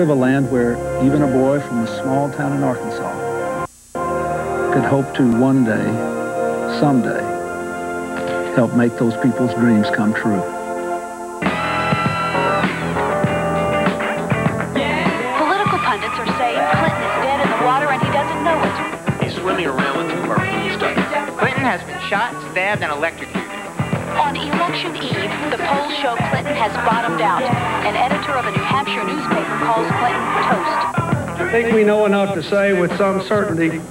of a land where even a boy from a small town in Arkansas could hope to one day, someday, help make those people's dreams come true. Political pundits are saying Clinton is dead in the water and he doesn't know it. He's swimming around with the purple stuff. Clinton has been shot, stabbed, and electrocuted. On election eve, the polls show Clinton has bottomed out. An editor of a New Hampshire newspaper calls Clinton toast. I think we know enough to say with some certainty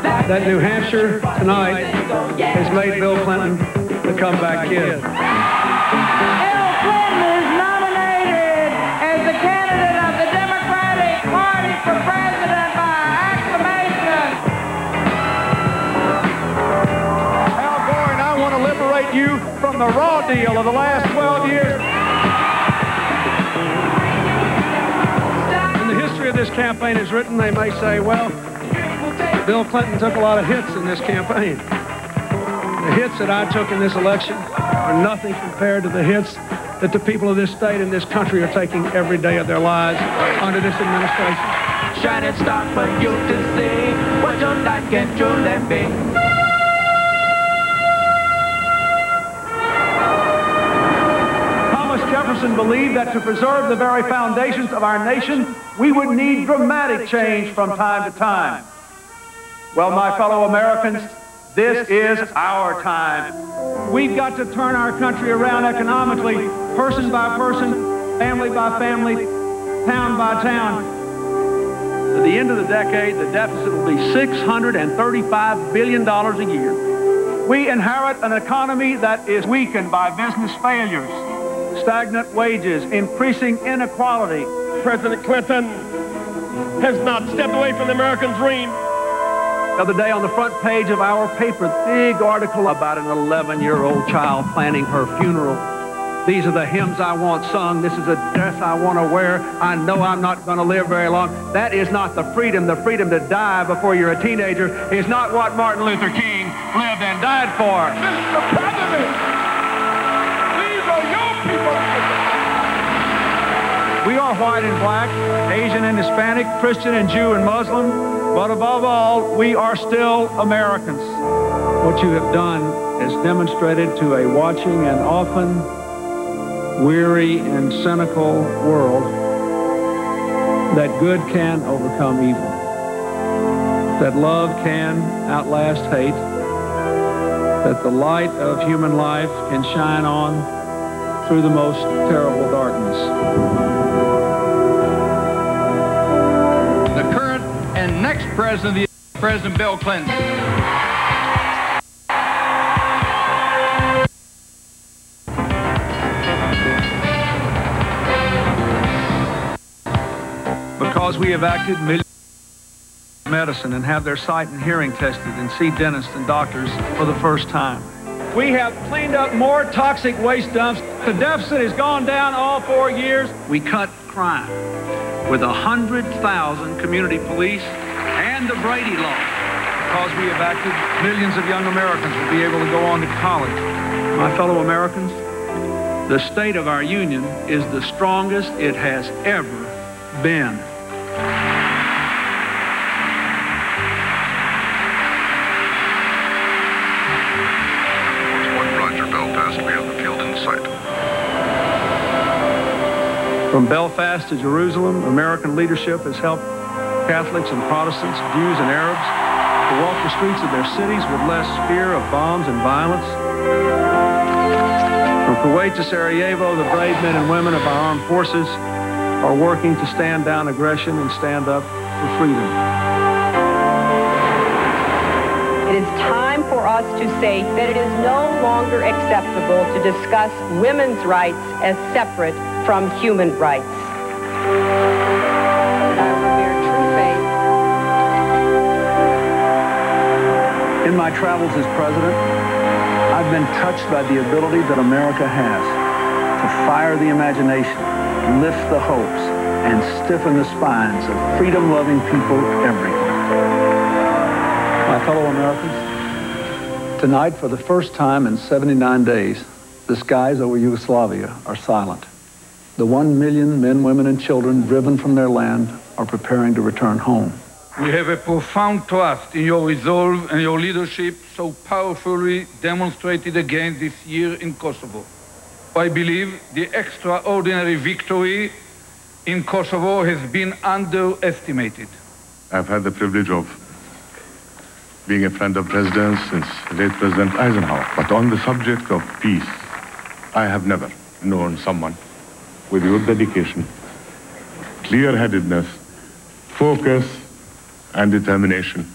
that New Hampshire tonight has made Bill Clinton the comeback kid. Bill Clinton is nominated as the candidate of the Democratic Party for president by acclamation. Al Gore and I want to liberate you from the raw deal of the last 12 years. And the history of this campaign is written, they may say, well, Bill Clinton took a lot of hits in this campaign. The hits that I took in this election are nothing compared to the hits that the people of this state and this country are taking every day of their lives under this administration. Shining star for you to see what your life can truly be. Thomas Jefferson believed that to preserve the very foundations of our nation, we would need dramatic change from time to time. Well, my fellow Americans, this is our time. We've got to turn our country around economically, person by person, family by family, town by town. At the end of the decade, the deficit will be $635 billion a year. We inherit an economy that is weakened by business failures, stagnant wages, increasing inequality. President Clinton has not stepped away from the American dream. The other day on the front page of our paper, big article about an 11-year-old child planning her funeral. These are the hymns I want sung. This is a dress I want to wear. I know I'm not going to live very long. That is not the freedom. The freedom to die before you're a teenager is not what Martin Luther King lived and died for. Mr. President, these are your people. We are white and black, Asian and Hispanic, Christian and Jew and Muslim. But above all, we are still Americans. What you have done is demonstrated to a watching and often weary and cynical world that good can overcome evil, that love can outlast hate, that the light of human life can shine on through the most terrible darkness. And next president, President Bill Clinton. Because we have acted millions of medicine and have their sight and hearing tested and see dentists and doctors for the first time. We have cleaned up more toxic waste dumps. The deficit has gone down all 4 years. We cut crime with 100,000 community police and the Brady Law. Because we have acted, millions of young Americans will be able to go on to college. My fellow Americans, the state of our union is the strongest it has ever been. Roger, Belfast, we have the field in sight. From Belfast to Jerusalem, American leadership has helped Catholics and Protestants, Jews and Arabs to walk the streets of their cities with less fear of bombs and violence. From Kuwait to Sarajevo, the brave men and women of our armed forces are working to stand down aggression and stand up for freedom. It is time for us to say that it is no longer acceptable to discuss women's rights as separate from human rights. And I will bear true faith. In my travels as president, I've been touched by the ability that America has to fire the imagination, lift the hopes, and stiffen the spines of freedom-loving people everywhere. My fellow Americans, tonight, for the first time in 79 days, the skies over Yugoslavia are silent. The 1 million men, women, and children driven from their land are preparing to return home. We have a profound trust in your resolve and your leadership so powerfully demonstrated again this year in Kosovo. I believe the extraordinary victory in Kosovo has been underestimated. I've had the privilege of being a friend of presidents since late President Eisenhower. But on the subject of peace, I have never known someone with your dedication, clear-headedness, focus, and determination.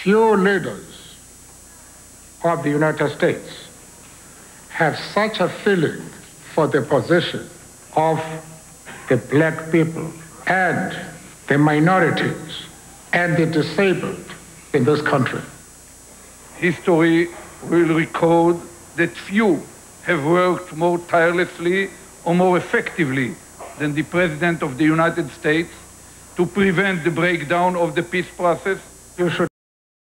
Few leaders of the United States have such a feeling for the position of the black people and the minorities and the disabled in this country. History will record that few have worked more tirelessly or more effectively than the President of the United States to prevent the breakdown of the peace process. You should